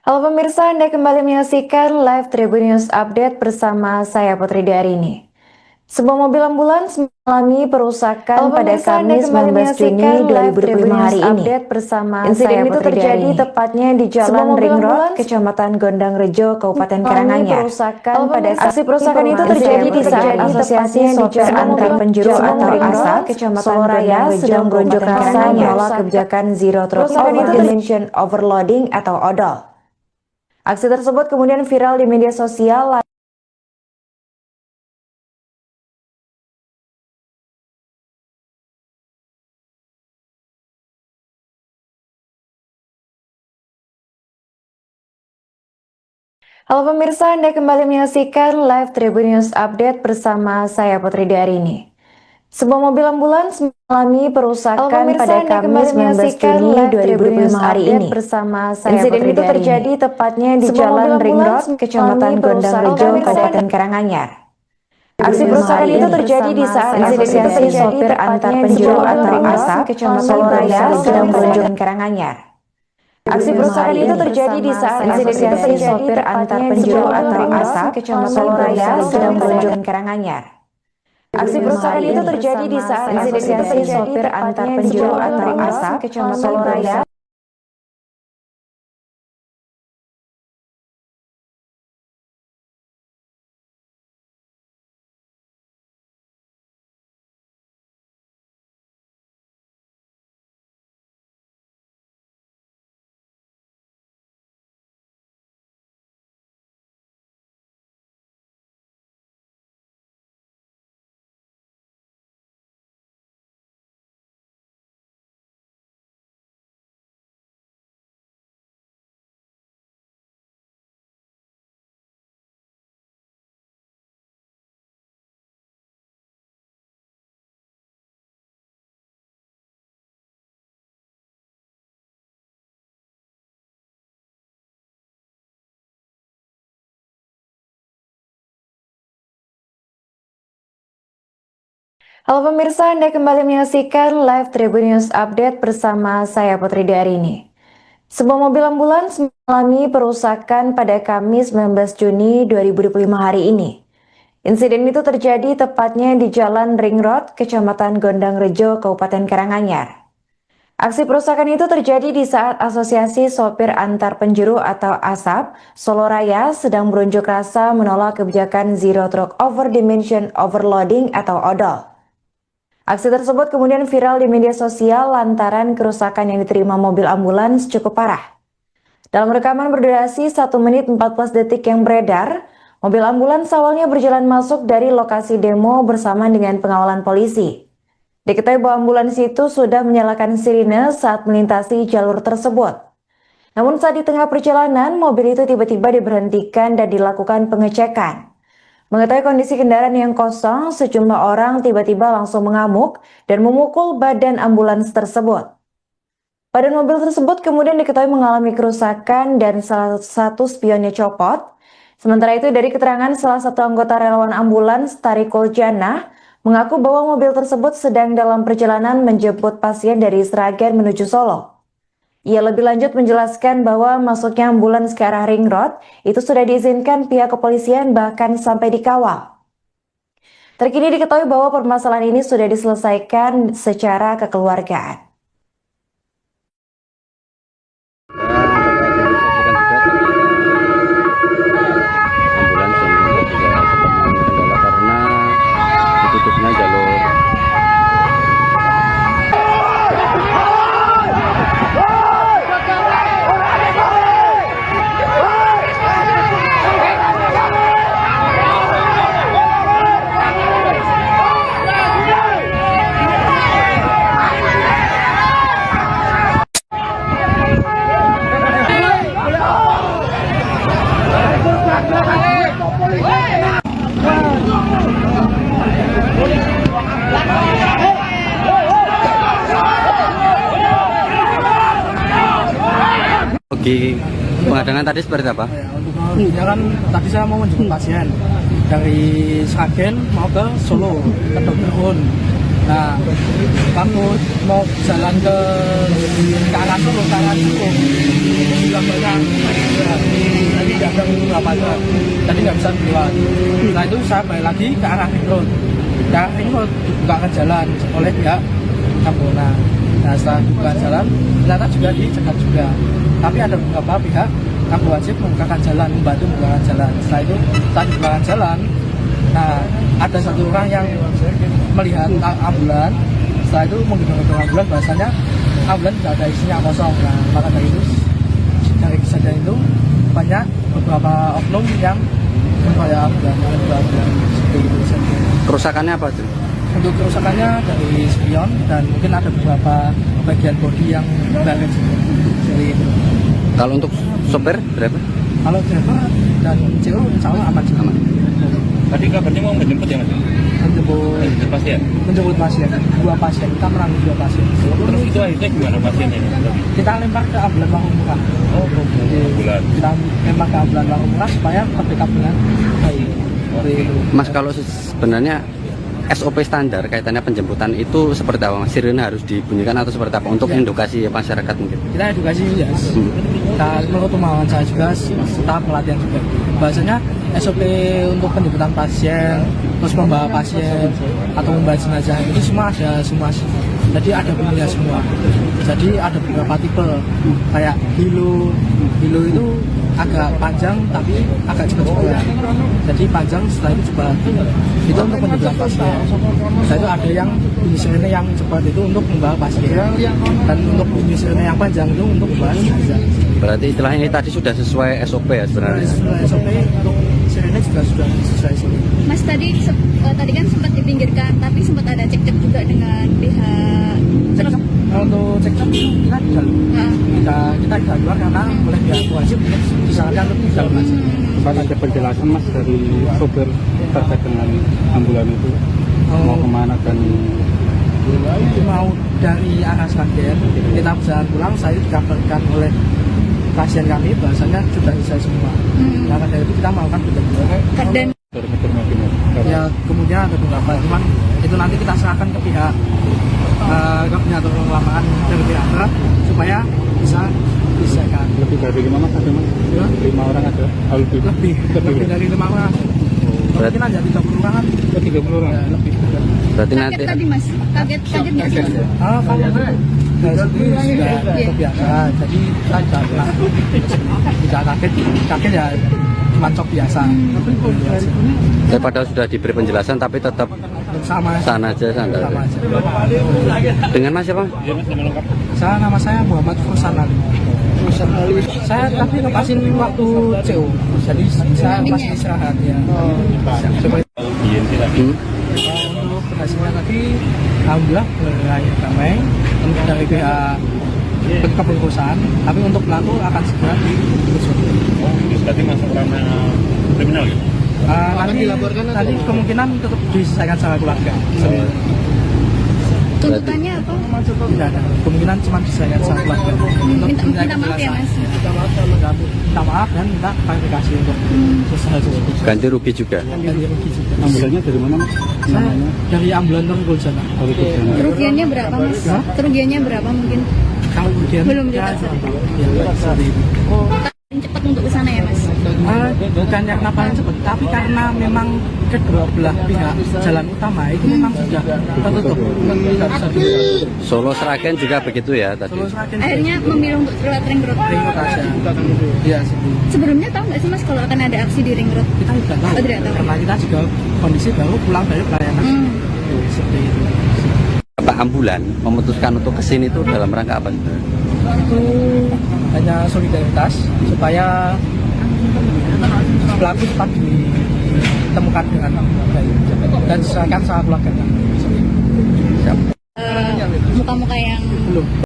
Halo pemirsa, Anda kembali menyaksikan live Tribun News Update bersama saya Putri Darini. Sebuah mobil ambulans mengalami perusakan pada Kamis 19 Juni 2025 hari ini. Insiden itu terjadi tepatnya di Jalan Ring Road, Kecamatan Gondang Rejo, Kabupaten Karanganyar. Aksi perusakan itu terjadi di saat Asosiasi Sopir Antar Penjuru atau ASAP, Kecamatan Gondang Rejo berunjuk rasa menolak kebijakan Zero Truck Over Dimension Overloading atau ODOL. Aksi tersebut kemudian viral di media sosial. Halo pemirsa, Anda kembali menyaksikan live Tribun News Update bersama saya Putri Darini. Sebuah mobil ambulans mengalami perusakan pada Kamis 19 Juni 2025 hari ini. Insiden itu terjadi tepatnya di Jalan Ring Road, Kecamatan Gondang Rejo, Kabupaten Karanganyar. Aksi perusakan itu terjadi di saat Asosiasi Sopir Antar Penjuru atau ASAP, Kecamatan Raya sedang berunjuk Karanganyar. Aksi perusakan itu terjadi di saat Asosiasi Sopir Antar Penjuru atau ASAP, Kecamatan Raya sedang berunjuk Karanganyar. Aksi perusakan itu terjadi di saat Asosiasi Sopir Antar Penjuru atau ASAP, Kecamatan Raya. Halo pemirsa, Anda kembali menyaksikan live Tribun News Update bersama saya Putri Darini. Sebuah mobil ambulans mengalami perusakan pada Kamis 19 Juni 2025 hari ini. Insiden itu terjadi tepatnya di Jalan Ring Road, Kecamatan Gondang Rejo, Kabupaten Karanganyar. Aksi perusakan itu terjadi di saat Asosiasi Sopir Antar Penjuru atau ASAP, Solo Raya sedang berunjuk rasa menolak kebijakan Zero Truck Over Dimension Overloading atau ODOL. Aksi tersebut kemudian viral di media sosial lantaran kerusakan yang diterima mobil ambulans cukup parah. Dalam rekaman berdurasi 1 menit 14 detik yang beredar, mobil ambulans awalnya berjalan masuk dari lokasi demo bersama dengan pengawalan polisi. Diketahui bahwa ambulans itu sudah menyalakan sirine saat melintasi jalur tersebut. Namun saat di tengah perjalanan, mobil itu tiba-tiba diberhentikan dan dilakukan pengecekan. Mengetahui kondisi kendaraan yang kosong, sejumlah orang tiba-tiba langsung mengamuk dan memukul badan ambulans tersebut. Badan mobil tersebut kemudian diketahui mengalami kerusakan dan salah satu spionnya copot. Sementara itu dari keterangan salah satu anggota relawan ambulans, Tarikul Jannah, mengaku bahwa mobil tersebut sedang dalam perjalanan menjemput pasien dari Sragen menuju Solo. Ia lebih lanjut menjelaskan bahwa masuknya ambulans ke arah Ring Road itu sudah diizinkan pihak kepolisian bahkan sampai dikawal. Terkini diketahui bahwa permasalahan ini sudah diselesaikan secara kekeluargaan. Ditutupnya jalur Oke, pengadangan tadi seperti apa? Ya kan tadi saya mau menjemput pasien dari Sragen mau ke Solo ke Dr. Un. Nah, waktu mau jalan ke arah Solo, ke arah Cukup, bilang banyak tadi nggak ada beberapa truk, tadi nggak bisa lewat. Setelah itu saya balik lagi ke arah ring road. Ke arah ring road dibukakan jalan oleh pihak Kampona. Nah setelah dibuka jalan ternyata juga dicegat juga, tapi ada beberapa pihak yang wajib membukakan jalan, membantu membukakan jalan. Setelah itu saat dibukakan jalan, nah ada satu orang yang melihat ambulan. Setelah itu menghitung ambulan, bahasanya ambulan tidak ada isinya, kosong. Nah maka dari itu, dari kejadian itu banyak beberapa oknum yang membayar ambulan seperti itu saja. Kerusakannya apa tuh? Untuk kerusakannya dari spion dan mungkin ada beberapa bagian bodi yang damage seperti itu. Kalau untuk sopir berapa? Kalau driver dan CEO insya Allah aman juga. Tadi kabarnya mau menjemput ya mas? Menjemput Pasien? menjemput pasien, 2 pasien, kita merangkul 2 pasien. Terus itu akhirnya gimana pasiennya? Kita lempar ke ambulan Bangun Murah. Oh, bulan. Kita lempar ke ambulan Bangun Murah supaya terdekat dengan baik. Seperti itu. Mas, kalau sebenarnya SOP standar kaitannya penjemputan itu seperti apa mas? Sirene harus dibunyikan atau seperti apa? Untuk edukasi masyarakat mungkin? Kita edukasi ya. Kita menurut pemahaman saya juga serta pelatihan juga. Bahasanya SOP untuk penjemputan pasien, terus membawa pasien atau membawa jenazah itu semua ada semua. Jadi ada bunyinya semua. Jadi ada beberapa tipe kayak hilo itu agak panjang tapi agak cepat juga. Jadi panjang setelah itu cepat. Itu untuk penjemputan pasien. Setelah itu ada yang bunyi sirene yang cepat itu untuk membawa pasien, dan untuk bunyi sirene yang panjang itu untuk membawa jenazah. Berarti istilahnya ini tadi sudah sesuai SOP ya sebenarnya? Sesuai SOP untuk sirene juga sudah sesuai SOP. Mas tadi kan sempat dipinggirkan, tapi sempat ada cekcok juga dengan pihak Cekcok, untuk cekcok kita di dalam. Kita di luar karena oleh pihak wajib disarankan untuk di dalam aja. Ada penjelasan mas dari sopir terkait dengan ambulan itu mau kemana dan Mau dari arah Sragen, kita berjalan pulang, saya dikabarkan oleh pasien kami bahasanya sudah selesai semua. Maka dari itu kita melakukan penjemputan. dan Ya kemudian ada beberapa, cuman itu nanti kita serahkan ke pihak koordinator lapangan dari pihak Arab supaya bisa diselesaikan. lebih dari 5 mas ada mas? Ya. 5 orang ada? Oh, Lebih dari 5 orang. Mungkin aja 30 orang. Oh, 30 orang? Ya, lebih. Berarti kaget nanti tadi mas, kaget nggak sih? Kalau itu sudah terbiasa, jadi kita tidak pernah tidak kaget ya, cuma cok biasa. daripada sudah diberi penjelasan tapi tetap Sama sana aja standar. sama aja. Dengan mas siapa? Nama saya Muhammad Fursan Ali. Saya tadi lepasin waktu CO, jadi saya masih istirahat ya. Coba untuk berhasilnya tadi, alhamdulillah berakhir damai. Untuk dari pihak kepengurusan, tapi untuk pelaku akan segera diusut. Berarti masuk ranah kriminal gitu? Nanti kemungkinan tetap diselesaikan sama keluarga. Tuntutannya apa? Tidak ada, kemungkinan cuma diselesaikan sama keluarga. Minta maaf ya mas. Minta maaf dan minta klarifikasi untuk hal tersebut. Ganti rugi juga. Ganti rugi juga. ambulannya dari mana mas? Saya dari ambulan Tunggul sana. Dari Kudus. Kerugiannya berapa mas? Kerugiannya berapa mungkin? Kalau kemudian Belum ya, ditaksir. ya, seperti itu. Cepat untuk ke sana ya mas? Bukannya kenapa yang cepat, tapi karena memang kedua belah pihak jalan utama itu memang sudah tertutup, tidak bisa dibuka. Solo Sragen juga begitu ya tadi? Solo Sragen Akhirnya memilih untuk lewat ring road. ring road aja. Iya sih. Sebelumnya tahu nggak sih mas kalau akan ada aksi di ring road? Kita tidak tahu, Oh, tidak tahu. karena kita juga kondisi baru pulang dari pelayanan. Seperti itu. Pak ambulan memutuskan untuk kesini itu dalam rangka apa? Itu hanya solidaritas supaya pelaku cepat ditemukan dengan baik dan diserahkan sama keluarganya. Muka-muka yang Belum.